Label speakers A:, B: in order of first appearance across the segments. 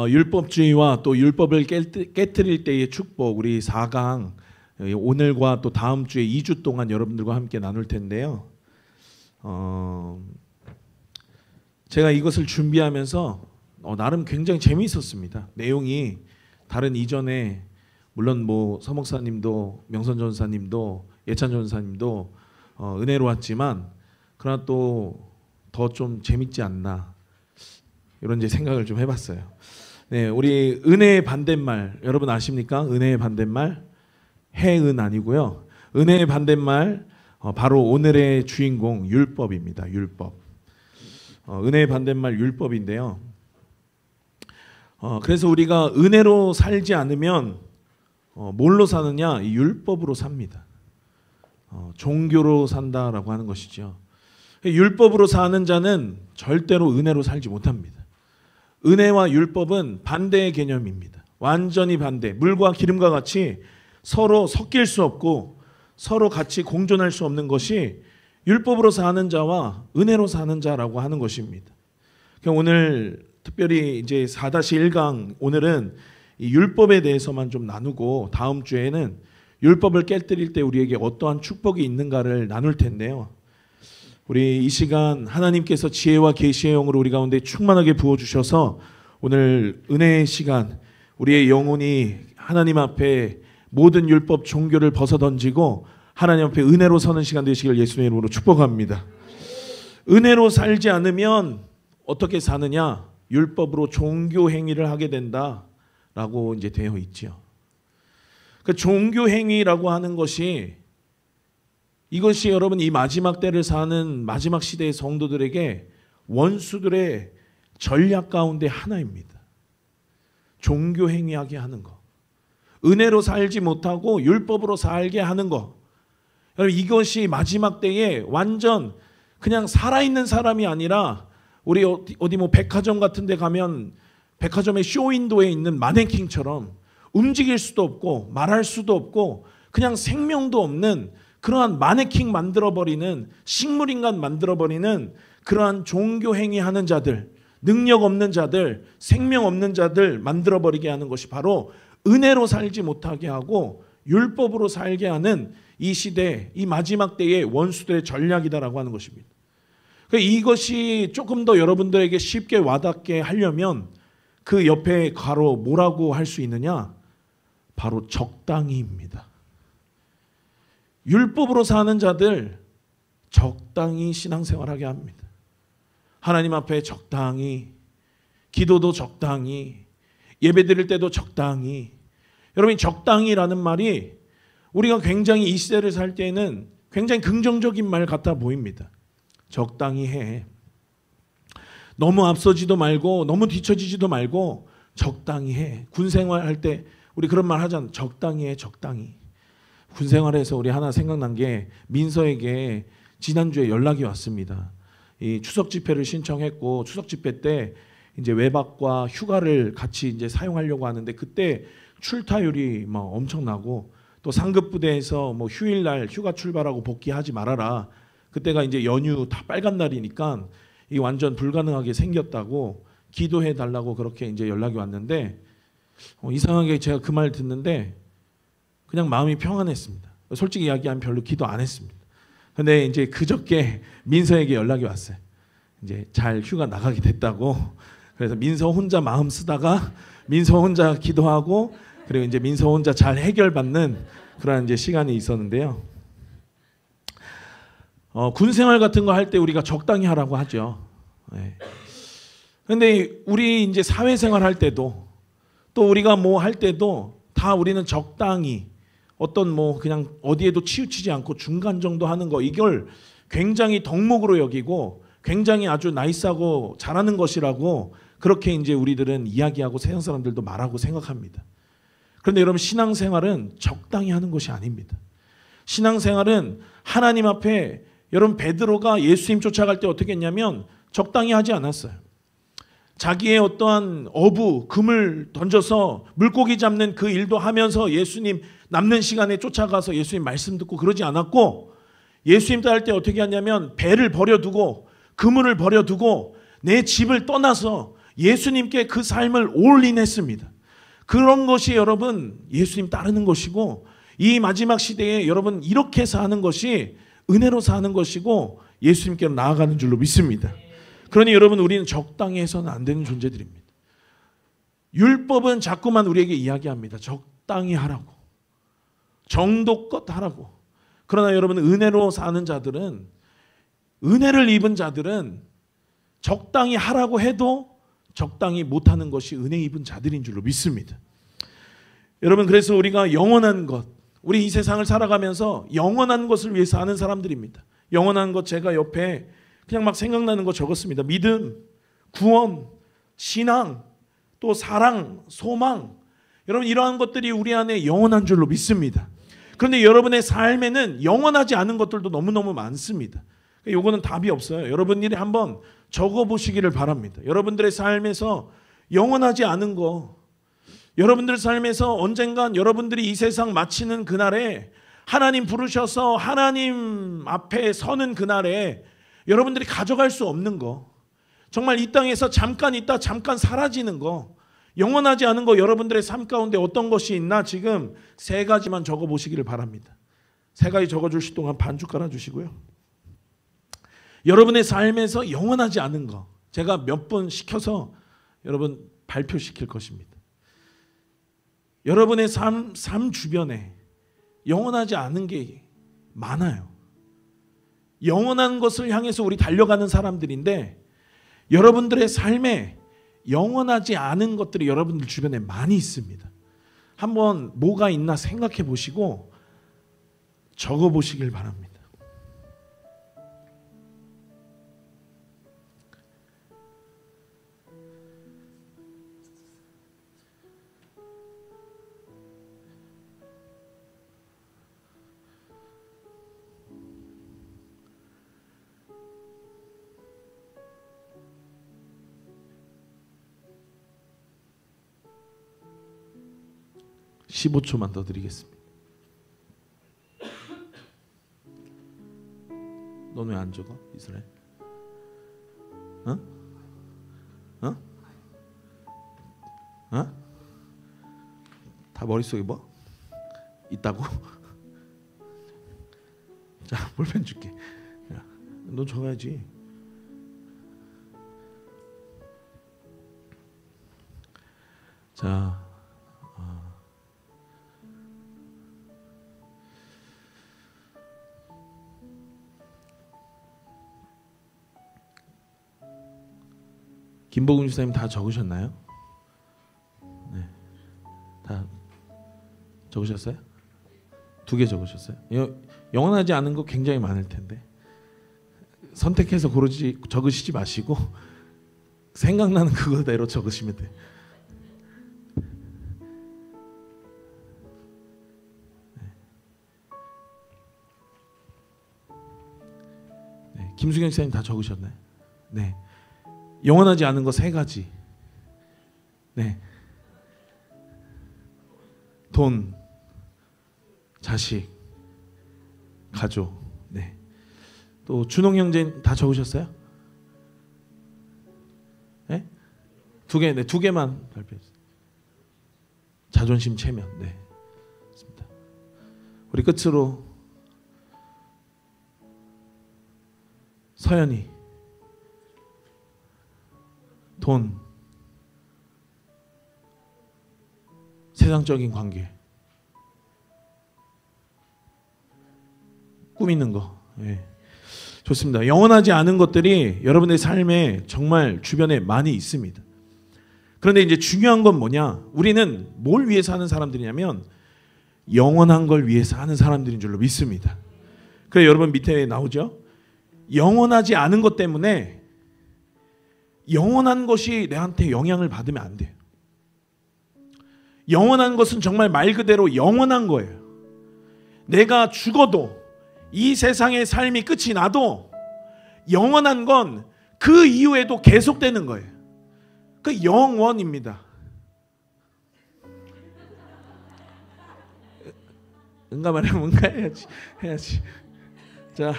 A: 율법주의와 또 율법을 깨뜨릴 때의 축복, 우리 4강 오늘과 또 다음 주에 2주 동안 여러분들과 함께 나눌 텐데요. 제가 이것을 준비하면서 나름 굉장히 재미있었습니다. 내용이 다른 이전에 물론 뭐 서목사님도 명선 전사님도 예찬 전사님도 은혜로웠지만 그러나 또 더 좀 재밌지 않나 이런 이제 생각을 좀 해봤어요. 네, 우리 은혜의 반대말 여러분 아십니까? 은혜의 반대말 해은 아니고요. 은혜의 반대말 바로 오늘의 주인공 율법입니다. 율법. 은혜의 반대말 율법인데요. 그래서 우리가 은혜로 살지 않으면 뭘로 사느냐? 이 율법으로 삽니다. 종교로 산다라고 하는 것이죠. 율법으로 사는 자는 절대로 은혜로 살지 못합니다. 은혜와 율법은 반대의 개념입니다. 완전히 반대. 물과 기름과 같이 서로 섞일 수 없고 서로 같이 공존할 수 없는 것이 율법으로 사는 자와 은혜로 사는 자라고 하는 것입니다. 오늘 특별히 이제 4-1강 오늘은 이 율법에 대해서만 좀 나누고 다음 주에는 율법을 깨뜨릴 때 우리에게 어떠한 축복이 있는가를 나눌 텐데요. 우리 이 시간 하나님께서 지혜와 계시의 영으로 우리 가운데 충만하게 부어주셔서 오늘 은혜의 시간 우리의 영혼이 하나님 앞에 모든 율법 종교를 벗어던지고 하나님 앞에 은혜로 서는 시간 되시길 예수님의 이름으로 축복합니다. 은혜로 살지 않으면 어떻게 사느냐? 율법으로 종교 행위를 하게 된다라고 이제 되어 있죠. 그 종교 행위라고 하는 것이 이것이 여러분 이 마지막 때를 사는 마지막 시대의 성도들에게 원수들의 전략 가운데 하나입니다. 종교 행위하게 하는 거. 은혜로 살지 못하고 율법으로 살게 하는 거. 여러분 이것이 마지막 때에 완전 그냥 살아있는 사람이 아니라 우리 어디 뭐 백화점 같은 데 가면 백화점의 쇼윈도에 있는 마네킹처럼 움직일 수도 없고 말할 수도 없고 그냥 생명도 없는 그러한 마네킹 만들어버리는 식물인간 만들어버리는 그러한 종교 행위하는 자들, 능력 없는 자들, 생명 없는 자들 만들어버리게 하는 것이 바로 은혜로 살지 못하게 하고 율법으로 살게 하는 이 시대, 이 마지막 때의 원수들의 전략이다라고 하는 것입니다. 이것이 조금 더 여러분들에게 쉽게 와닿게 하려면 그 옆에 가로 뭐라고 할 수 있느냐? 바로 적당히입니다. 율법으로 사는 자들 적당히 신앙생활하게 합니다. 하나님 앞에 적당히, 기도도 적당히, 예배 드릴 때도 적당히. 여러분 적당히라는 말이 우리가 굉장히 이 시대를 살 때에는 굉장히 긍정적인 말 같아 보입니다. 적당히 해. 너무 앞서지도 말고 너무 뒤처지지도 말고 적당히 해. 군 생활할 때 우리 그런 말 하잖아요. 적당히 해. 적당히. 군 생활에서 우리 하나 생각난 게 민서에게 지난주에 연락이 왔습니다. 이 추석 집회를 신청했고 추석 집회 때 이제 외박과 휴가를 같이 이제 사용하려고 하는데 그때 출타율이 막 엄청나고 또 상급 부대에서 뭐 휴일날 휴가 출발하고 복귀하지 말아라. 그때가 이제 연휴 다 빨간 날이니까 이 완전 불가능하게 생겼다고 기도해 달라고 그렇게 이제 연락이 왔는데 이상하게 제가 그 말 듣는데 그냥 마음이 평안했습니다. 솔직히 이야기하면 별로 기도 안 했습니다. 근데 이제 그저께 민서에게 연락이 왔어요. 이제 잘 휴가 나가게 됐다고. 그래서 민서 혼자 마음 쓰다가 민서 혼자 기도하고 그리고 이제 민서 혼자 잘 해결받는 그런 이제 시간이 있었는데요. 군 생활 같은 거 할 때 우리가 적당히 하라고 하죠. 네. 근데 우리 이제 사회생활 할 때도 또 우리가 뭐 할 때도 다 우리는 적당히 어떤 뭐 그냥 어디에도 치우치지 않고 중간 정도 하는 거 이걸 굉장히 덕목으로 여기고 굉장히 아주 나이스하고 잘하는 것이라고 그렇게 이제 우리들은 이야기하고 세상 사람들도 말하고 생각합니다. 그런데 여러분 신앙생활은 적당히 하는 것이 아닙니다. 신앙생활은 하나님 앞에 여러분 베드로가 예수님 쫓아갈 때 어떻게 했냐면 적당히 하지 않았어요. 자기의 어떠한 어부, 금을 던져서 물고기 잡는 그 일도 하면서 예수님 남는 시간에 쫓아가서 예수님 말씀 듣고 그러지 않았고 예수님 따를 때 어떻게 하냐면 배를 버려두고 그물을 버려두고 내 집을 떠나서 예수님께 그 삶을 올인했습니다. 그런 것이 여러분 예수님 따르는 것이고, 이 마지막 시대에 여러분 이렇게 사는 것이 은혜로 사는 것이고 예수님께로 나아가는 줄로 믿습니다. 그러니 여러분, 우리는 적당히 해서는 안 되는 존재들입니다. 율법은 자꾸만 우리에게 이야기합니다. 적당히 하라고, 정도껏 하라고. 그러나 여러분, 은혜로 사는 자들은, 은혜를 입은 자들은 적당히 하라고 해도 적당히 못하는 것이 은혜 입은 자들인 줄로 믿습니다. 여러분, 그래서 우리가 영원한 것, 우리 이 세상을 살아가면서 영원한 것을 위해서 사는 사람들입니다. 영원한 것, 제가 옆에 그냥 막 생각나는 거 적었습니다. 믿음, 구원, 신앙, 또 사랑, 소망. 여러분, 이러한 것들이 우리 안에 영원한 줄로 믿습니다. 그런데 여러분의 삶에는 영원하지 않은 것들도 너무너무 많습니다. 요거는 답이 없어요. 여러분들이 한번 적어보시기를 바랍니다. 여러분들의 삶에서 영원하지 않은 거, 여러분들 삶에서 언젠간 여러분들이 이 세상 마치는 그날에, 하나님 부르셔서 하나님 앞에 서는 그날에 여러분들이 가져갈 수 없는 거, 정말 이 땅에서 잠깐 있다 잠깐 사라지는 거, 영원하지 않은 거, 여러분들의 삶 가운데 어떤 것이 있나 지금 3가지만 적어보시기를 바랍니다. 3가지 적어주실 동안 반주 깔아주시고요. 여러분의 삶에서 영원하지 않은 거, 제가 몇 번 시켜서 여러분 발표시킬 것입니다. 여러분의 삶 주변에 영원하지 않은 게 많아요. 영원한 것을 향해서 우리 달려가는 사람들인데, 여러분들의 삶에 영원하지 않은 것들이 여러분들 주변에 많이 있습니다. 한번 뭐가 있나 생각해 보시고 적어 보시길 바랍니다. (15초만) 더 드리겠습니다. 넌 왜 안 적어? 이스라엘? 어? 어? 어? 다 머릿속에 뭐? 있다고? 자, 볼펜 줄게. 야, 너 적어야지. 자, 김복훈 집사님 다 적으셨나요? 네, 다 적으셨어요? 2개 적으셨어요? 영원하지 않은 거 굉장히 많을 텐데 선택해서 고르지 적으시지 마시고 생각나는 그거대로 적으시면 돼요. 네, 김수경 집사님 다 적으셨나요? 네. 영원하지 않은 거 3가지. 네. 돈, 자식, 가족. 네. 또 준홍 형제 다 적으셨어요? 네? 2개, 네, 2개만 발표했어요. 자존심 체면. 네. 맞습니다. 우리 끝으로 서연이, 돈, 세상적인 관계, 꿈 있는 거. 예. 좋습니다. 영원하지 않은 것들이 여러분의 삶에 정말 주변에 많이 있습니다. 그런데 이제 중요한 건 뭐냐? 우리는 뭘 위해서 하는 사람들이냐면 영원한 걸 위해서 하는 사람들인 줄로 믿습니다. 그래, 여러분 밑에 나오죠? 영원하지 않은 것 때문에 영원한 것이 내한테 영향을 받으면 안 돼요. 영원한 것은 정말 말 그대로 영원한 거예요. 내가 죽어도, 이 세상의 삶이 끝이 나도 영원한 건 그 이후에도 계속되는 거예요. 그 영원입니다. 응가 말하면 응가 해야지. 자,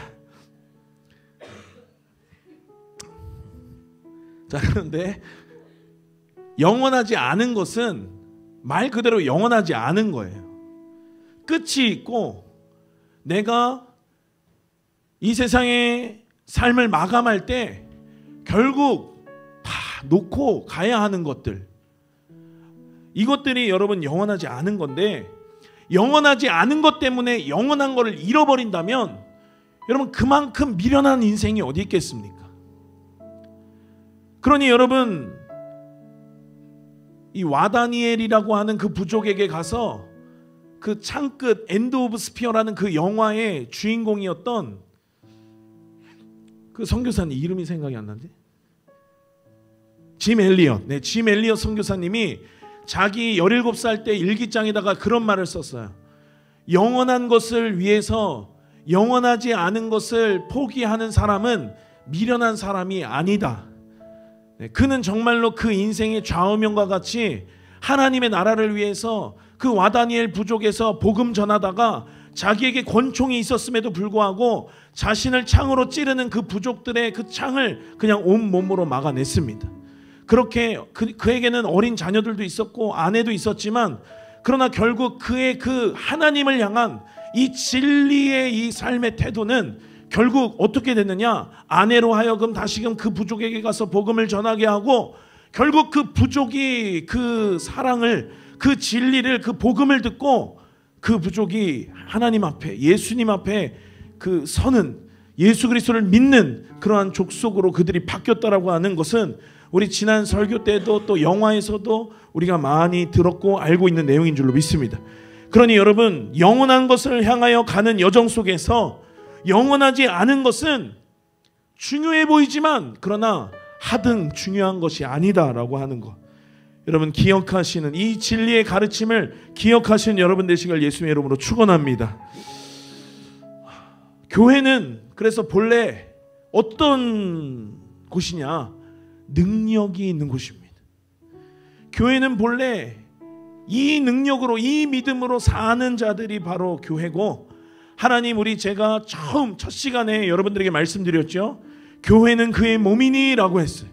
A: 그런데 영원하지 않은 것은 말 그대로 영원하지 않은 거예요. 끝이 있고 내가 이 세상의 삶을 마감할 때 결국 다 놓고 가야 하는 것들, 이것들이 여러분 영원하지 않은 건데, 영원하지 않은 것 때문에 영원한 것을 잃어버린다면 여러분 그만큼 미련한 인생이 어디 있겠습니까? 그러니 여러분 이 와다니엘이라고 하는 그 부족에게 가서 그 창끝 엔드 오브 스피어라는 그 영화의 주인공이었던 그 선교사님 이름이 생각이 안 나는데, 짐 엘리엇. 네, 짐 엘리엇 선교사님이 자기 17살 때 일기장에다가 그런 말을 썼어요. 영원한 것을 위해서 영원하지 않은 것을 포기하는 사람은 미련한 사람이 아니다. 네, 그는 정말로 그 인생의 좌우명과 같이 하나님의 나라를 위해서 그 와다니엘 부족에서 복음 전하다가 자기에게 권총이 있었음에도 불구하고 자신을 창으로 찌르는 그 부족들의 그 창을 그냥 온몸으로 막아냈습니다. 그렇게 그에게는 어린 자녀들도 있었고 아내도 있었지만, 그러나 결국 그의 그 하나님을 향한 이 진리의 이 삶의 태도는 결국 어떻게 됐느냐, 아내로 하여금 다시금 그 부족에게 가서 복음을 전하게 하고, 결국 그 부족이 그 사랑을, 그 진리를, 그 복음을 듣고 그 부족이 하나님 앞에, 예수님 앞에 그 서는, 예수 그리스도를 믿는 그러한 족속으로 그들이 바뀌었다라고 하는 것은 우리 지난 설교 때도 또 영화에서도 우리가 많이 들었고 알고 있는 내용인 줄로 믿습니다. 그러니 여러분, 영원한 것을 향하여 가는 여정 속에서 영원하지 않은 것은 중요해 보이지만 그러나 하등 중요한 것이 아니다라고 하는 것, 여러분 기억하시는, 이 진리의 가르침을 기억하시는 여러분 되시길 예수님의 이름으로 축원합니다. 교회는 그래서 본래 어떤 곳이냐? 능력이 있는 곳입니다. 교회는 본래 이 능력으로, 이 믿음으로 사는 자들이 바로 교회고, 하나님, 제가 처음 첫 시간에 여러분들에게 말씀드렸죠. 교회는 그의 몸이니 라고 했어요.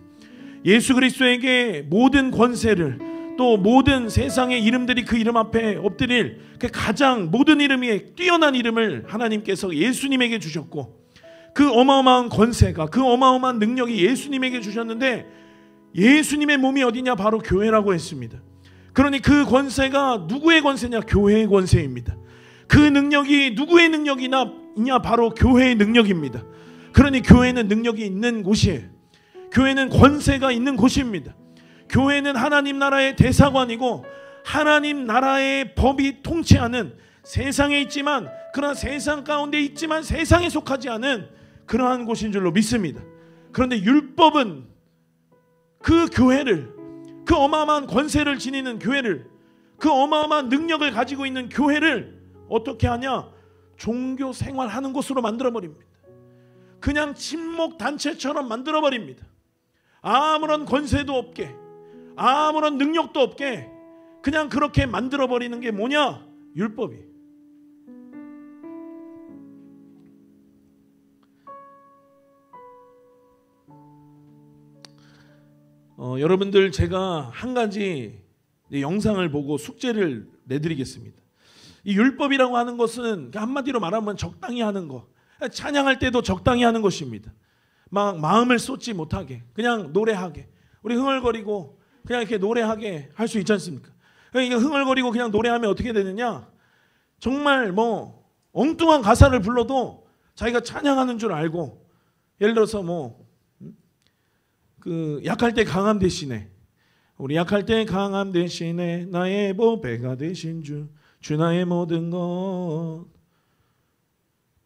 A: 예수 그리스도에게 모든 권세를, 또 모든 세상의 이름들이 그 이름 앞에 엎드릴 그 가장 모든 이름이 뛰어난 이름을 하나님께서 예수님에게 주셨고, 그 어마어마한 권세가, 그 어마어마한 능력이 예수님에게 주셨는데, 예수님의 몸이 어디냐? 바로 교회라고 했습니다. 그러니 그 권세가 누구의 권세냐? 교회의 권세입니다. 그 능력이 누구의 능력이냐? 바로 교회의 능력입니다. 그러니 교회는 능력이 있는 곳이에요. 교회는 권세가 있는 곳입니다. 교회는 하나님 나라의 대사관이고, 하나님 나라의 법이 통치하는, 세상에 있지만, 그러나 세상 가운데 있지만 세상에 속하지 않은 그러한 곳인 줄로 믿습니다. 그런데 율법은 그 교회를, 그 어마어마한 권세를 지니는 교회를, 그 어마어마한 능력을 가지고 있는 교회를 어떻게 하냐? 종교 생활하는 곳으로 만들어버립니다. 그냥 친목 단체처럼 만들어버립니다. 아무런 권세도 없게, 아무런 능력도 없게 그냥 그렇게 만들어버리는 게 뭐냐? 율법이. 여러분들, 제가 한 가지 영상을 보고 숙제를 내드리겠습니다. 이 율법이라고 하는 것은 한마디로 말하면 적당히 하는 것, 찬양할 때도 적당히 하는 것입니다. 막 마음을 쏟지 못하게 그냥 노래하게, 우리 흥얼거리고 그냥 이렇게 노래하게 할 수 있지 않습니까? 그러니까 흥얼거리고 그냥 노래하면 어떻게 되느냐? 정말 뭐 엉뚱한 가사를 불러도 자기가 찬양하는 줄 알고, 예를 들어서 그 약할 때 강함 대신에, 우리 약할 때 강함 대신에 나의 보배가 되신 주 나의 모든 것,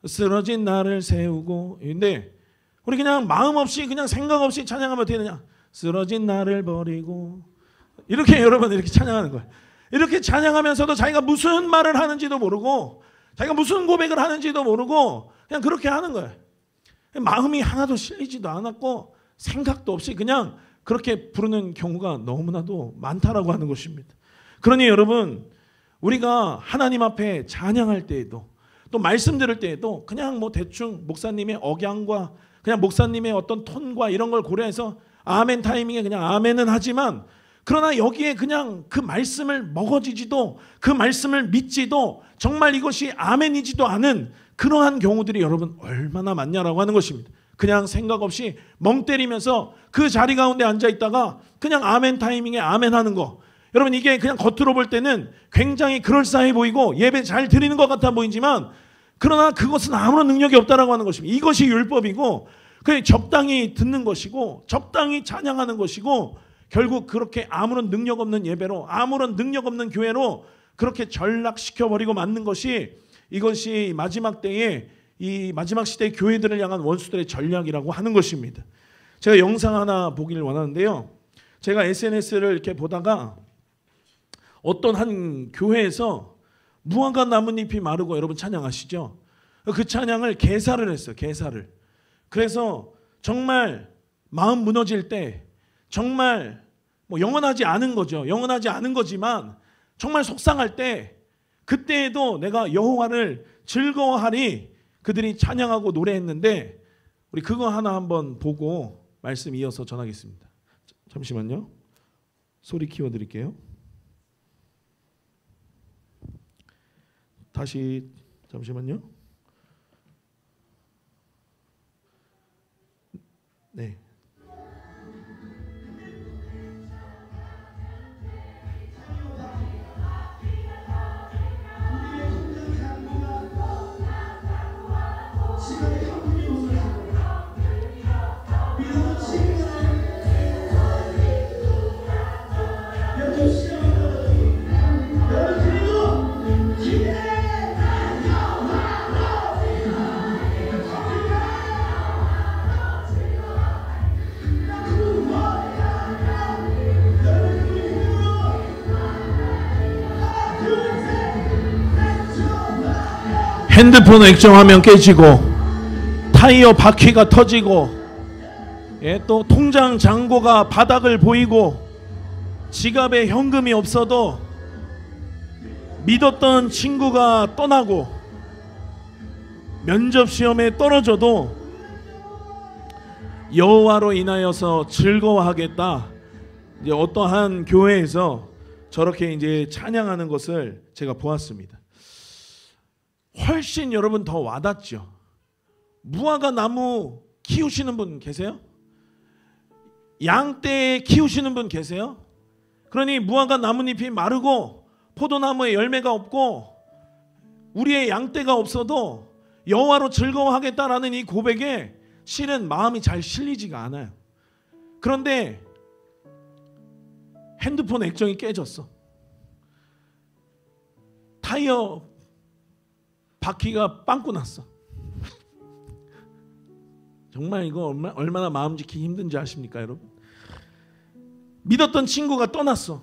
A: 쓰러진 나를 세우고. 근데 우리 그냥 마음 없이, 그냥 생각 없이 찬양하면 어떻게 되냐? 쓰러진 나를 버리고. 이렇게 여러분 이렇게 찬양하는 거예요. 이렇게 찬양하면서도 자기가 무슨 말을 하는지도 모르고, 자기가 무슨 고백을 하는지도 모르고 그냥 그렇게 하는 거예요. 마음이 하나도 실리지도 않았고 생각도 없이 그냥 그렇게 부르는 경우가 너무나도 많다라고 하는 것입니다. 그러니 여러분, 우리가 하나님 앞에 찬양할 때에도, 또 말씀 들을 때에도 그냥 대충 목사님의 억양과 그냥 목사님의 어떤 톤과 이런 걸 고려해서 아멘 타이밍에 그냥 아멘은 하지만, 그러나 여기에 그냥 그 말씀을 먹어지지도 그 말씀을 믿지도 정말 이것이 아멘이지도 않은 그러한 경우들이 여러분 얼마나 많냐라고 하는 것입니다. 그냥 생각 없이 멍 때리면서 그 자리 가운데 앉아 있다가 그냥 아멘 타이밍에 아멘 하는 거. 여러분 이게 그냥 겉으로 볼 때는 굉장히 그럴싸해 보이고 예배 잘 드리는 것 같아 보이지만 그러나 그것은 아무런 능력이 없다라고 하는 것입니다. 이것이 율법이고 그냥 적당히 듣는 것이고 적당히 찬양하는 것이고 결국 그렇게 아무런 능력 없는 예배로 아무런 능력 없는 교회로 그렇게 전락시켜버리고 맞는 것이 이것이 마지막 때에 이 마지막 시대의 교회들을 향한 원수들의 전략이라고 하는 것입니다. 제가 영상 하나 보기를 원하는데요. 제가 SNS를 이렇게 보다가 어떤 한 교회에서 무화과 나뭇잎이 마르고 여러분 찬양하시죠? 그 찬양을 개사를 했어요. 개사를. 그래서 정말 마음 무너질 때 정말 뭐 영원하지 않은 거죠. 영원하지 않은 거지만 정말 속상할 때 그때에도 내가 여호와를 즐거워하리 그들이 찬양하고 노래했는데 우리 그거 하나 한번 보고 말씀 이어서 전하겠습니다. 잠시만요. 소리 키워드릴게요. 다시 잠시만요. 네. 핸드폰 액정화면 깨지고 타이어 바퀴가 터지고 또 통장 잔고가 바닥을 보이고 지갑에 현금이 없어도 믿었던 친구가 떠나고 면접시험에 떨어져도 여호와로 인하여서 즐거워하겠다. 이제 어떠한 교회에서 저렇게 이제 찬양하는 것을 제가 보았습니다. 훨씬 여러분 더 와닿죠. 무화과 나무 키우시는 분 계세요? 양떼 키우시는 분 계세요? 그러니 무화과 나뭇잎이 마르고 포도나무에 열매가 없고 우리의 양떼가 없어도 여호와로 즐거워하겠다라는 이 고백에 실은 마음이 잘 실리지가 않아요. 그런데 핸드폰 액정이 깨졌어. 타이어 바퀴가 빵꾸 났어. 정말 이거 얼마나 마음 지키기 힘든지 아십니까 여러분? 믿었던 친구가 떠났어.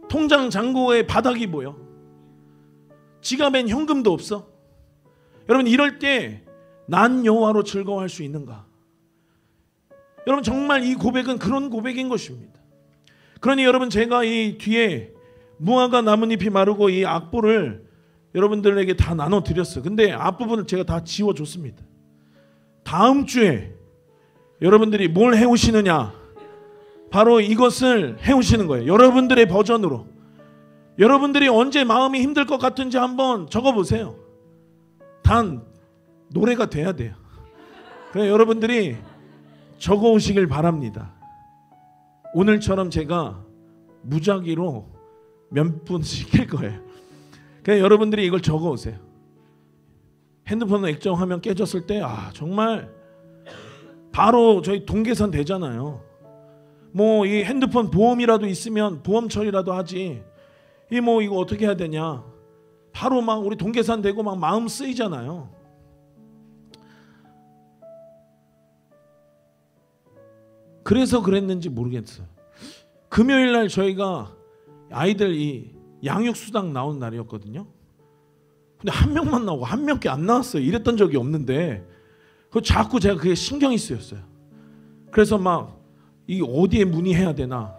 A: 통장 잔고에 바닥이 보여. 지갑엔 현금도 없어. 여러분 이럴 때 난 여호와로 즐거워할 수 있는가? 여러분 정말 이 고백은 그런 고백인 것입니다. 그러니 여러분 제가 이 뒤에 무화과 나뭇잎이 마르고 이 악보를 여러분들에게 다 나눠드렸어요. 근데 앞부분을 제가 다 지워줬습니다. 다음 주에 여러분들이 뭘 해오시느냐? 바로 이것을 해오시는 거예요. 여러분들의 버전으로. 여러분들이 언제 마음이 힘들 것 같은지 한번 적어보세요. 단 노래가 돼야 돼요. 그래서 여러분들이 적어오시길 바랍니다. 오늘처럼 제가 무작위로 몇 분 시킬 거예요. 그냥 여러분들이 이걸 적어오세요. 핸드폰 액정 화면 깨졌을 때 정말 바로 저희 동계산 되잖아요. 뭐 이 핸드폰 보험이라도 있으면 보험 처리라도 하지. 이거 어떻게 해야 되냐? 바로 막 우리 동계산 되고 막 마음 쓰이잖아요. 그래서 그랬는지 모르겠어요. 금요일 날 저희가 아이들 이 양육수당 나온 날이었거든요. 근데 한 명만 나오고 한 명밖에 안 나왔어요. 이랬던 적이 없는데 자꾸 제가 그게 신경이 쓰였어요. 그래서 막 이 어디에 문의해야 되나.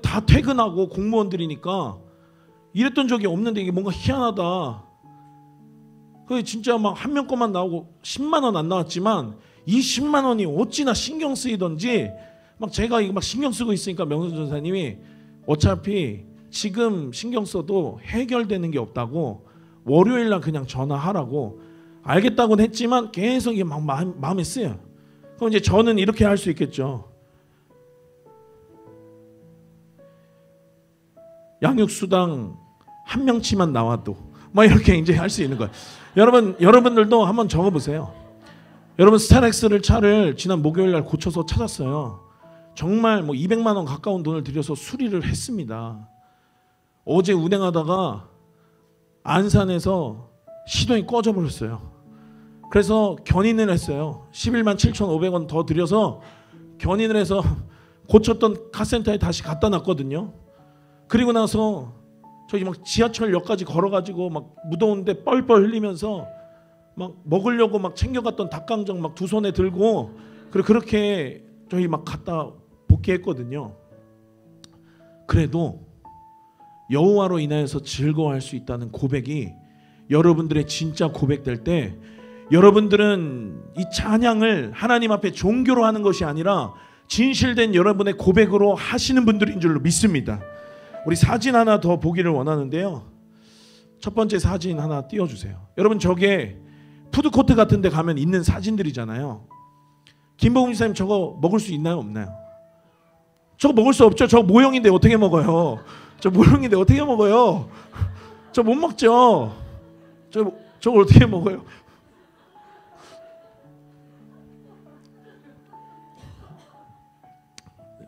A: 다 퇴근하고 공무원들이니까 이랬던 적이 없는데 이게 뭔가 희한하다. 진짜 막 한 명 것만 나오고 10만 원 안 나왔지만 이 10만 원이 어찌나 신경 쓰이던지 막 제가 이거 막 신경 쓰고 있으니까 명선 전사님이 어차피 지금 신경 써도 해결되는 게 없다고 월요일 날 그냥 전화하라고 알겠다고는 했지만 계속 이게 막 마음에 쓰여요. 그럼 이제 저는 이렇게 할 수 있겠죠. 양육수당 한 명치만 나와도 막 이렇게 이제 할 수 있는 거예요. 여러분들도 한번 적어보세요. 여러분 스타렉스를 차를 지난 목요일 날 고쳐서 찾았어요. 정말 뭐 200만 원 가까운 돈을 들여서 수리를 했습니다. 어제 운행하다가 안산에서 시동이 꺼져버렸어요. 그래서 견인을 했어요. 11만 7,500원 더 들여서 견인을 해서 고쳤던 카센터에 다시 갖다 놨거든요. 그리고 나서 저기 막 지하철역까지 걸어가지고 막 무더운데 뻘뻘 흘리면서 막 먹으려고 막 챙겨갔던 닭강정 막 두 손에 들고 그렇게 저희 막 갖다 복귀했거든요. 그래도 여호와로 인하여서 즐거워할 수 있다는 고백이 여러분들의 진짜 고백될 때 여러분들은 이 찬양을 하나님 앞에 종교로 하는 것이 아니라 진실된 여러분의 고백으로 하시는 분들인 줄로 믿습니다. 우리 사진 하나 더 보기를 원하는데요. 첫 번째 사진 하나 띄워주세요. 여러분 저게 푸드코트 같은 데 가면 있는 사진들이잖아요. 김복음 지사님 저거 먹을 수 있나요 없나요? 저거 먹을 수 없죠. 저거 모형인데 어떻게 먹어요? 저 모형인데 어떻게 먹어요? 저 못 먹죠. 저거 어떻게 먹어요?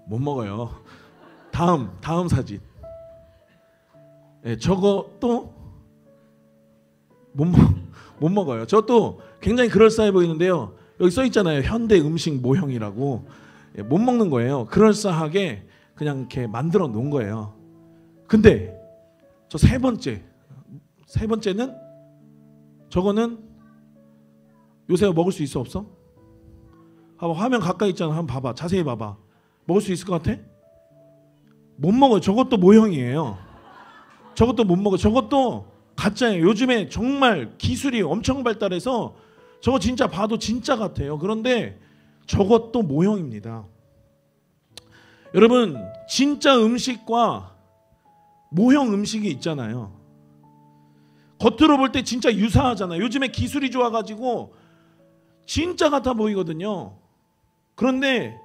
A: 못 먹어요. 다음 사진. 네, 저것도 못 먹어요. 저것도 굉장히 그럴싸해 보이는데요. 여기 써 있잖아요. 현대 음식 모형이라고. 못 먹는 거예요. 그럴싸하게 그냥 이렇게 만들어 놓은 거예요. 근데 저 세 번째는 저거는 요새 먹을 수 있어 없어? 화면 가까이 있잖아. 한번 봐봐. 자세히 봐봐. 먹을 수 있을 것 같아? 못 먹어요. 저것도 모형이에요. 저것도 못 먹어. 저것도 가짜예요. 요즘에 정말 기술이 엄청 발달해서 저거 진짜 봐도 진짜 같아요. 그런데 저것도 모형입니다. 여러분 진짜 음식과 모형 음식이 있잖아요. 겉으로 볼 때 진짜 유사하잖아요. 요즘에 기술이 좋아가지고 진짜 같아 보이거든요. 그런데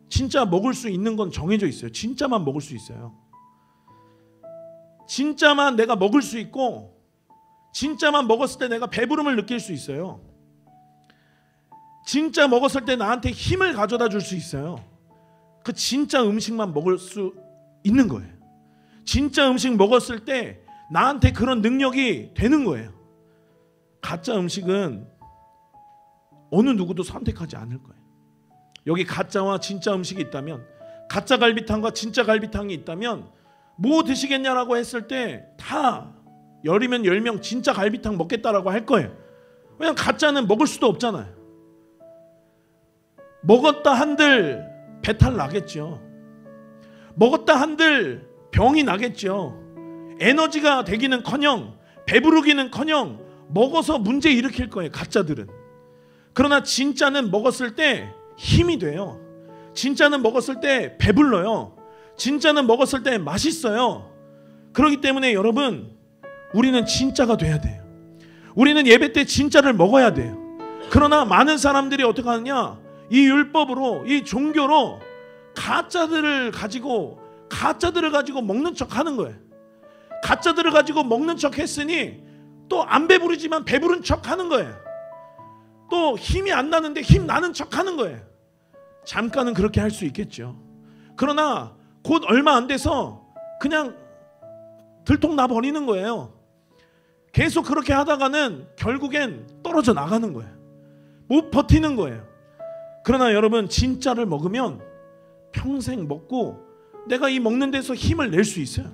A: 진짜 먹을 수 있는 건 정해져 있어요. 진짜만 먹을 수 있어요. 진짜만 내가 먹을 수 있고 진짜만 먹었을 때 내가 배부름을 느낄 수 있어요. 진짜 먹었을 때 나한테 힘을 가져다 줄 수 있어요. 그 진짜 음식만 먹을 수 있는 거예요. 진짜 음식 먹었을 때 나한테 그런 능력이 되는 거예요. 가짜 음식은 어느 누구도 선택하지 않을 거예요. 여기 가짜와 진짜 음식이 있다면, 가짜 갈비탕과 진짜 갈비탕이 있다면 뭐 드시겠냐라고 했을 때 다 10이면 10명 진짜 갈비탕 먹겠다라고 할 거예요. 왜냐면 가짜는 먹을 수도 없잖아요. 먹었다 한들 배탈 나겠죠. 먹었다 한들 병이 나겠죠. 에너지가 되기는커녕 배부르기는커녕 먹어서 문제 일으킬 거예요. 가짜들은. 그러나 진짜는 먹었을 때 힘이 돼요. 진짜는 먹었을 때 배불러요. 진짜는 먹었을 때 맛있어요. 그렇기 때문에 여러분, 우리는 진짜가 돼야 돼요. 우리는 예배 때 진짜를 먹어야 돼요. 그러나 많은 사람들이 어떻게 하느냐, 이 율법으로, 이 종교로 가짜들을 가지고 먹는 척 하는 거예요. 가짜들을 가지고 먹는 척 했으니 또 안 배부르지만 배부른 척 하는 거예요. 또 힘이 안 나는데 힘 나는 척 하는 거예요. 잠깐은 그렇게 할 수 있겠죠. 그러나 곧 얼마 안 돼서 그냥 들통나 버리는 거예요. 계속 그렇게 하다가는 결국엔 떨어져 나가는 거예요. 못 버티는 거예요. 그러나 여러분, 진짜를 먹으면 평생 먹고 내가 이 먹는 데서 힘을 낼 수 있어요.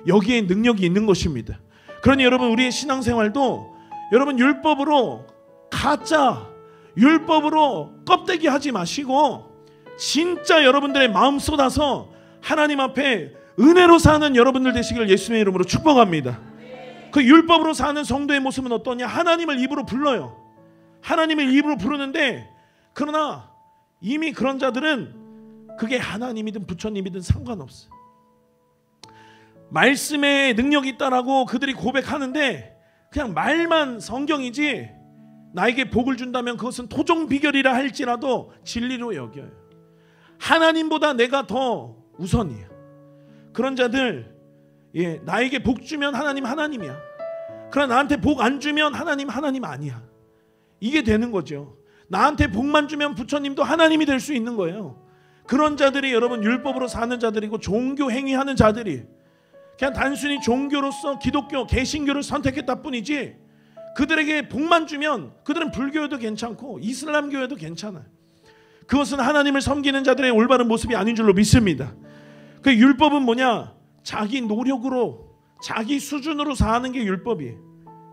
A: 여기에 능력이 있는 것입니다. 그러니 여러분, 우리의 신앙생활도 여러분 율법으로 가짜, 율법으로 껍데기 하지 마시고 진짜 여러분들의 마음 쏟아서 하나님 앞에 은혜로 사는 여러분들 되시길 예수님의 이름으로 축복합니다. 그 율법으로 사는 성도의 모습은 어떠냐? 하나님을 입으로 불러요. 하나님을 입으로 부르는데, 그러나 이미 그런 자들은 그게 하나님이든 부처님이든 상관없어요. 말씀에 능력이 있다라고 그들이 고백하는데 그냥 말만 성경이지 나에게 복을 준다면 그것은 토종 비결이라 할지라도 진리로 여겨요. 하나님보다 내가 더 우선이야. 그런 자들, 나에게 복 주면 하나님 하나님이야. 그러나 나한테 복 안 주면 하나님 하나님 아니야. 이게 되는 거죠. 나한테 복만 주면 부처님도 하나님이 될 수 있는 거예요. 그런 자들이 여러분 율법으로 사는 자들이고 종교 행위하는 자들이 그냥 단순히 종교로서 기독교, 개신교를 선택했다 뿐이지 그들에게 복만 주면 그들은 불교여도 괜찮고 이슬람교여도 괜찮아요. 그것은 하나님을 섬기는 자들의 올바른 모습이 아닌 줄로 믿습니다. 그 율법은 뭐냐? 자기 노력으로 자기 수준으로 사는 게 율법이에요.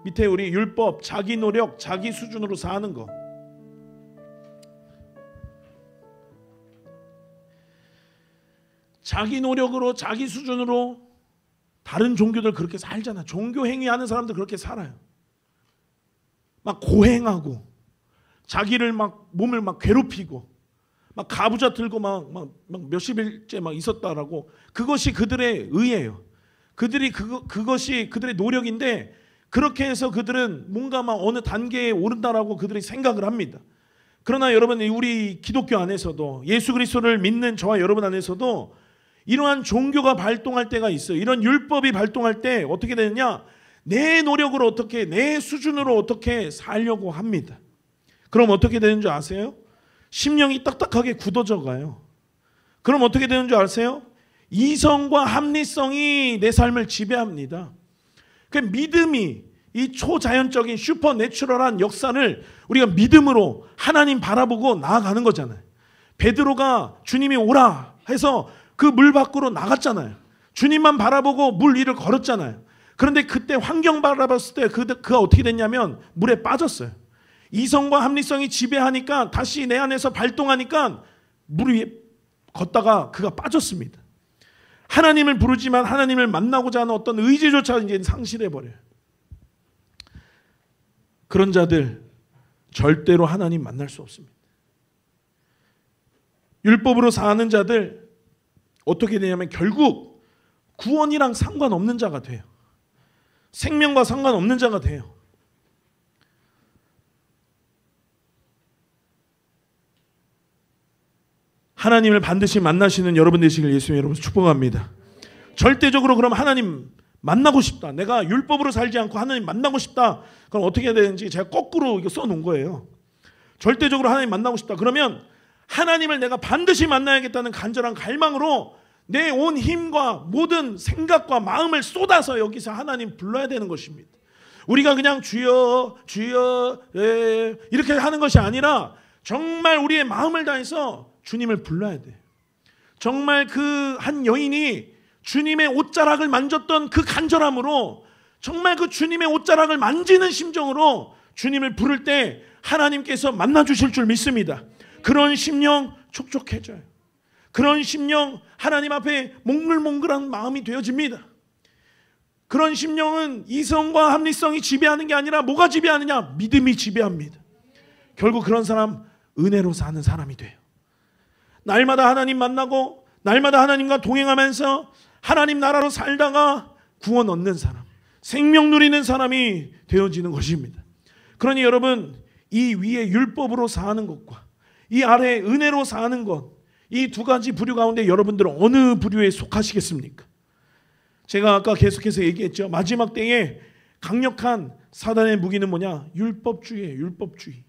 A: 밑에 우리 율법, 자기 노력, 자기 수준으로 사는 거. 자기 노력으로 자기 수준으로 다른 종교들 그렇게 살잖아. 종교 행위하는 사람들 그렇게 살아요. 막 고행하고 자기를 막 몸을 막 괴롭히고 막 가부좌 들고 막 몇십일째 막 있었다라고. 그것이 그들의 의예요. 그것이 그들의 노력인데 그렇게 해서 그들은 뭔가 막 어느 단계에 오른다라고 그들이 생각을 합니다. 그러나 여러분, 우리 기독교 안에서도 예수 그리스도를 믿는 저와 여러분 안에서도 이러한 종교가 발동할 때가 있어요. 이런 율법이 발동할 때 어떻게 되느냐? 내 노력으로 어떻게, 내 수준으로 어떻게 살려고 합니다. 그럼 어떻게 되는 줄 아세요? 심령이 딱딱하게 굳어져 가요. 그럼 어떻게 되는 줄 아세요? 이성과 합리성이 내 삶을 지배합니다. 그 믿음이, 이 초자연적인 슈퍼내추럴한 역사를 우리가 믿음으로 하나님 바라보고 나아가는 거잖아요. 베드로가 주님이 오라 해서 그 물 밖으로 나갔잖아요. 주님만 바라보고 물 위를 걸었잖아요. 그런데 그때 환경 바라봤을 때 그가 어떻게 됐냐면 물에 빠졌어요. 이성과 합리성이 지배하니까 다시 내 안에서 발동하니까 물 위에 걷다가 그가 빠졌습니다. 하나님을 부르지만 하나님을 만나고자 하는 어떤 의지조차 이제 상실해버려요. 그런 자들 절대로 하나님 만날 수 없습니다. 율법으로 사는 자들 어떻게 되냐면 결국 구원이랑 상관없는 자가 돼요. 생명과 상관없는 자가 돼요. 하나님을 반드시 만나시는 여러분 되시길 예수님의 이름으로 축복합니다. 절대적으로 그럼 하나님 만나고 싶다. 내가 율법으로 살지 않고 하나님 만나고 싶다. 그럼 어떻게 해야 되는지 제가 거꾸로 이거 써놓은 거예요. 절대적으로 하나님 만나고 싶다. 그러면 하나님을 내가 반드시 만나야겠다는 간절한 갈망으로 내 온 힘과 모든 생각과 마음을 쏟아서 여기서 하나님 불러야 되는 것입니다. 우리가 그냥 주여 주여 이렇게 하는 것이 아니라 정말 우리의 마음을 다해서 주님을 불러야 돼. 정말 그 한 여인이 주님의 옷자락을 만졌던 그 간절함으로 정말 그 주님의 옷자락을 만지는 심정으로 주님을 부를 때 하나님께서 만나주실 줄 믿습니다. 그런 심령 촉촉해져요. 그런 심령 하나님 앞에 몽글몽글한 마음이 되어집니다. 그런 심령은 이성과 합리성이 지배하는 게 아니라 뭐가 지배하느냐? 믿음이 지배합니다. 결국 그런 사람 은혜로 사는 사람이 돼요. 날마다 하나님 만나고 날마다 하나님과 동행하면서 하나님 나라로 살다가 구원 얻는 사람, 생명 누리는 사람이 되어지는 것입니다. 그러니 여러분, 이 위에 율법으로 사는 것과 이 아래 은혜로 사는 것, 이 두 가지 부류 가운데 여러분들은 어느 부류에 속하시겠습니까? 제가 아까 계속해서 얘기했죠. 마지막 때에 강력한 사단의 무기는 뭐냐? 율법주의예요. 율법주의.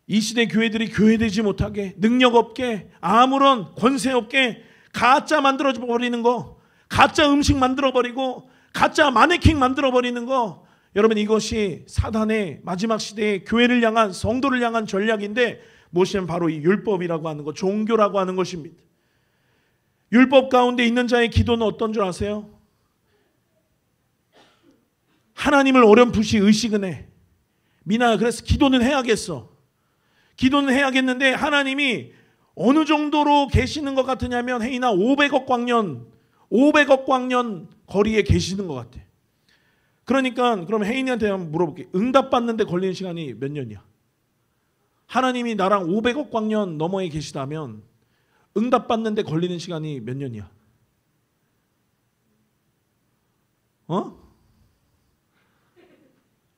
A: 이 시대 교회들이 교회되지 못하게, 능력 없게, 아무런 권세 없게 가짜 만들어버리는 거, 가짜 음식 만들어버리고 가짜 마네킹 만들어버리는 거, 여러분 이것이 사단의 마지막 시대의 교회를 향한, 성도를 향한 전략인데 무엇이냐면 바로 이 율법이라고 하는 것, 종교라고 하는 것입니다. 율법 가운데 있는 자의 기도는 어떤 줄 아세요? 하나님을 어렴풋이 의식은 해. 미나야, 그래서 기도는 해야겠어. 기도는 해야겠는데 하나님이 어느 정도로 계시는 것 같으냐면 혜인아 500억 광년 거리에 계시는 것 같아. 그러니까 그럼 혜인이한테 한번 물어볼게. 응답받는데 걸리는 시간이 몇 년이야? 하나님이 나랑 500억 광년 너머에 계시다면 응답받는데 걸리는 시간이 몇 년이야?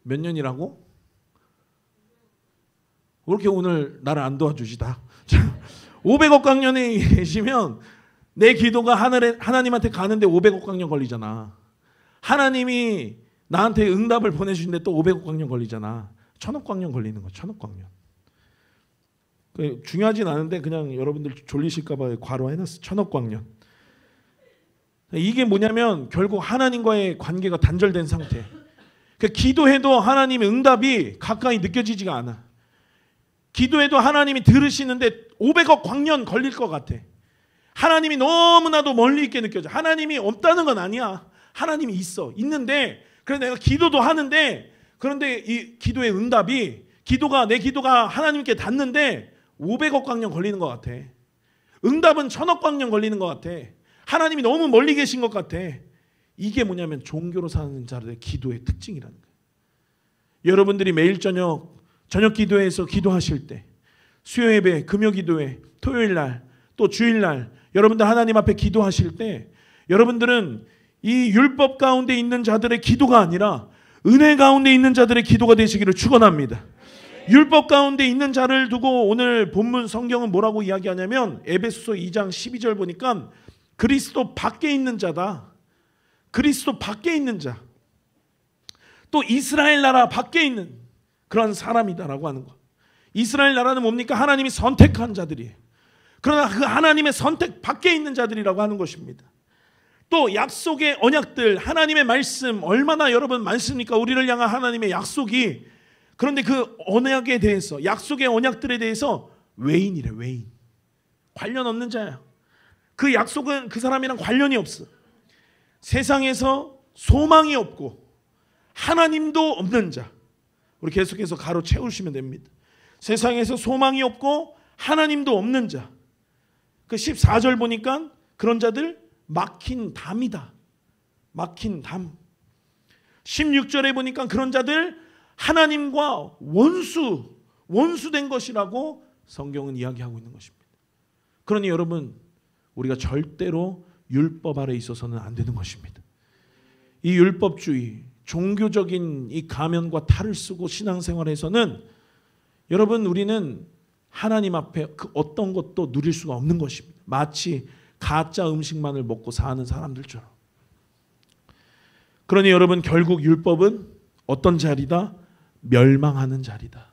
A: 몇 년이라고? 왜 이렇게 오늘 나를 안 도와주시다. 500억 광년에 계시면 내 기도가 하나님한테 가는데 500억 광년 걸리잖아. 하나님이 나한테 응답을 보내주시는데 또 500억 광년 걸리잖아. 1000억 광년 걸리는 거야. 1000억 광년. 중요하진 않은데 그냥 여러분들 졸리실까 봐 괄호 해놨어. 1000억 광년. 이게 뭐냐면 결국 하나님과의 관계가 단절된 상태. 기도해도 하나님의 응답이 가까이 느껴지지가 않아. 기도해도 하나님이 들으시는데 500억 광년 걸릴 것 같아. 하나님이 너무나도 멀리 있게 느껴져. 하나님이 없다는 건 아니야. 하나님이 있어. 있는데 그래서 내가 기도도 하는데 그런데 이 기도의 응답이 내 기도가 하나님께 닿는데 500억 광년 걸리는 것 같아. 응답은 1000억 광년 걸리는 것 같아. 하나님이 너무 멀리 계신 것 같아. 이게 뭐냐면 종교로 사는 자들의 기도의 특징이라는 거예요. 여러분들이 매일 저녁 기도회에서 기도하실 때 수요 예배, 금요 기도회, 토요일 날, 또 주일 날 여러분들 하나님 앞에 기도하실 때 여러분들은 이 율법 가운데 있는 자들의 기도가 아니라 은혜 가운데 있는 자들의 기도가 되시기를 축원합니다. 율법 가운데 있는 자를 두고 오늘 본문 성경은 뭐라고 이야기하냐면 에베소서 2장 12절 보니까 그리스도 밖에 있는 자다. 그리스도 밖에 있는 자. 또 이스라엘 나라 밖에 있는 그런 사람이다라고 하는 거. 이스라엘 나라는 뭡니까? 하나님이 선택한 자들이에요. 그러나 그 하나님의 선택 밖에 있는 자들이라고 하는 것입니다. 또 약속의 언약들, 하나님의 말씀 얼마나 여러분 많습니까? 우리를 향한 하나님의 약속이. 그런데 그 언약에 대해서, 약속의 언약들에 대해서 외인이래. 외인. 관련 없는 자야. 그 약속은 그 사람이랑 관련이 없어. 세상에서 소망이 없고 하나님도 없는 자. 우리 계속해서 가로 채우시면 됩니다. 세상에서 소망이 없고 하나님도 없는 자. 그 14절 보니까 그런 자들 막힌 담이다. 막힌 담. 16절에 보니까 그런 자들 하나님과 원수된 것이라고 성경은 이야기하고 있는 것입니다. 그러니 여러분, 우리가 절대로 율법 아래 있어서는 안 되는 것입니다. 이 율법주의, 종교적인 이 가면과 탈을 쓰고 신앙생활에서는 여러분 우리는 하나님 앞에 그 어떤 것도 누릴 수가 없는 것입니다. 마치 가짜 음식만을 먹고 사는 사람들처럼. 그러니 여러분 결국 율법은 어떤 자리다? 멸망하는 자리다.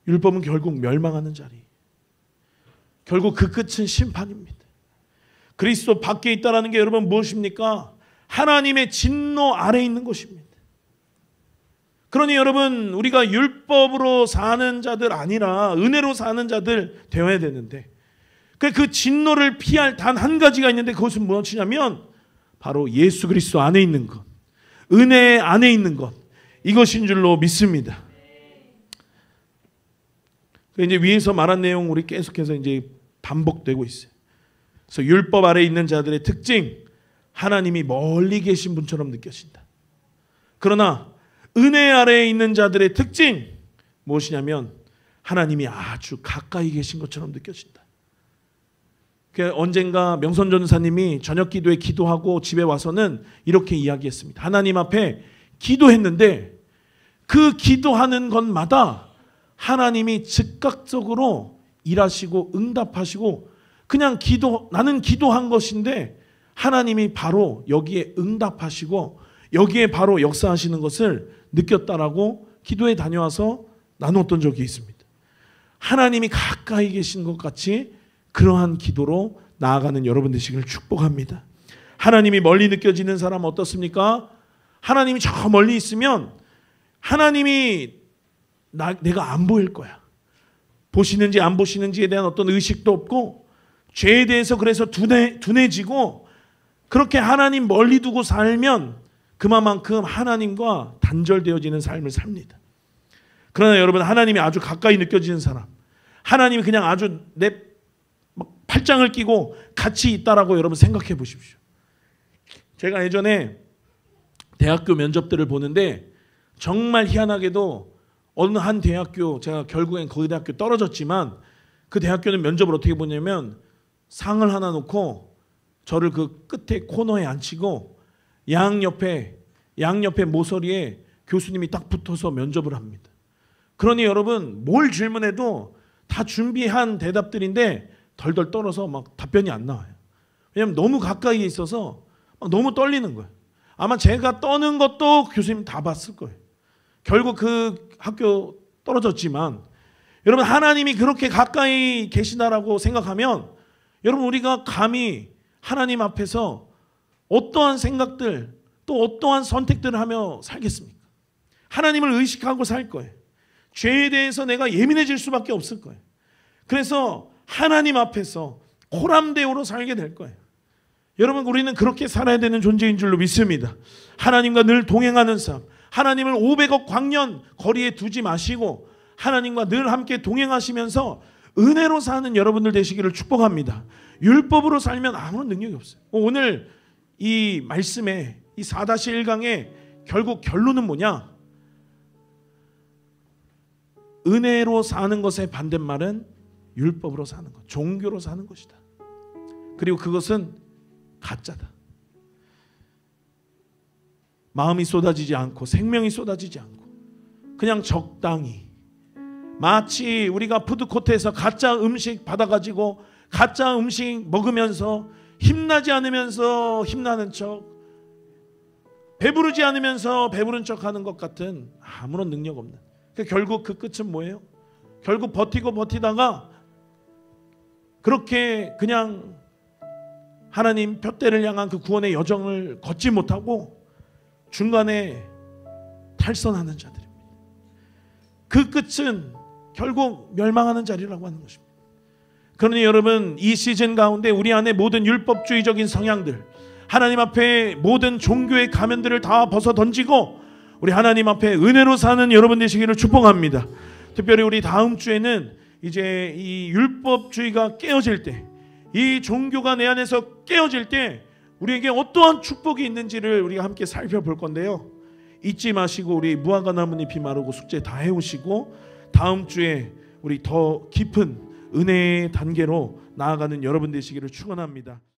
A: 율법은 결국 멸망하는 자리. 결국 그 끝은 심판입니다. 그리스도 밖에 있다는 게 여러분 무엇입니까? 하나님의 진노 아래 있는 것입니다. 그러니 여러분 우리가 율법으로 사는 자들 아니라 은혜로 사는 자들 되어야 되는데 그 진노를 피할 단 한 가지가 있는데 그것은 무엇이냐면 바로 예수 그리스도 안에 있는 것, 은혜 안에 있는 것, 이것인 줄로 믿습니다. 이제 위에서 말한 내용 우리 계속해서 이제 반복되고 있어요. 그래서 율법 아래 있는 자들의 특징, 하나님이 멀리 계신 분처럼 느껴진다. 그러나 은혜 아래에 있는 자들의 특징 무엇이냐면 하나님이 아주 가까이 계신 것처럼 느껴진다. 언젠가 명선 전사님이 저녁 기도에 기도하고 집에 와서는 이렇게 이야기했습니다. 하나님 앞에 기도했는데 그 기도하는 것마다 하나님이 즉각적으로 일하시고 응답하시고 그냥 나는 기도한 것인데 하나님이 바로 여기에 응답하시고 여기에 바로 역사하시는 것을 느꼈다라고 기도에 다녀와서 나눴던 적이 있습니다. 하나님이 가까이 계신 것 같이 그러한 기도로 나아가는 여러분 되시기를 축복합니다. 하나님이 멀리 느껴지는 사람은 어떻습니까? 하나님이 저 멀리 있으면 하나님이 내가 안 보일 거야. 보시는지 안 보시는지에 대한 어떤 의식도 없고 죄에 대해서 그래서 둔해지고 그렇게 하나님 멀리 두고 살면 그만큼 하나님과 단절되어지는 삶을 삽니다. 그러나 여러분 하나님이 아주 가까이 느껴지는 사람, 하나님이 그냥 아주 내 팔짱을 끼고 같이 있다라고 여러분 생각해 보십시오. 제가 예전에 대학교 면접들을 보는데 정말 희한하게도 어느 한 대학교, 제가 결국엔 거기 대학교 떨어졌지만 그 대학교는 면접을 어떻게 보냐면 상을 하나 놓고 저를 그 끝에 코너에 앉히고 양옆에 모서리에 교수님이 딱 붙어서 면접을 합니다. 그러니 여러분 뭘 질문해도 다 준비한 대답들인데 덜덜 떨어서 막 답변이 안 나와요. 왜냐하면 너무 가까이에 있어서 막 너무 떨리는 거예요. 아마 제가 떠는 것도 교수님 다 봤을 거예요. 결국 그 학교 떨어졌지만 여러분 하나님이 그렇게 가까이 계시다라고 생각하면 여러분 우리가 감히 하나님 앞에서 어떠한 생각들 또 어떠한 선택들을 하며 살겠습니까? 하나님을 의식하고 살 거예요. 죄에 대해서 내가 예민해질 수밖에 없을 거예요. 그래서 하나님 앞에서 코람데오로 살게 될 거예요. 여러분 우리는 그렇게 살아야 되는 존재인 줄로 믿습니다. 하나님과 늘 동행하는 삶, 하나님을 500억 광년 거리에 두지 마시고 하나님과 늘 함께 동행하시면서 은혜로 사는 여러분들 되시기를 축복합니다. 율법으로 살면 아무런 능력이 없어요. 오늘 이 말씀에 이 4-1강의 결국 결론은 뭐냐? 은혜로 사는 것의 반대말은 율법으로 사는 것, 종교로 사는 것이다. 그리고 그것은 가짜다. 마음이 쏟아지지 않고 생명이 쏟아지지 않고 그냥 적당히 마치 우리가 푸드코트에서 가짜 음식 받아가지고 가짜 음식 먹으면서 힘나지 않으면서 힘나는 척, 배부르지 않으면서 배부른 척하는 것 같은 아무런 능력 없는, 결국 그 끝은 뭐예요? 결국 버티다가 그렇게 그냥 하나님 푯대를 향한 그 구원의 여정을 걷지 못하고 중간에 탈선하는 자들입니다. 그 끝은 결국 멸망하는 자리라고 하는 것입니다. 그러니 여러분 이 시즌 가운데 우리 안에 모든 율법주의적인 성향들, 하나님 앞에 모든 종교의 가면들을 다 벗어 던지고 우리 하나님 앞에 은혜로 사는 여러분 되시기를 축복합니다. 특별히 우리 다음 주에는 이제 이 율법주의가 깨어질 때, 이 종교가 내 안에서 깨어질 때 우리에게 어떠한 축복이 있는지를 우리가 함께 살펴볼 건데요. 잊지 마시고 우리 무화과 나뭇잎이 마르고 숙제 다 해오시고 다음 주에 우리 더 깊은 은혜의 단계로 나아가는 여러분 되시기를 축원합니다.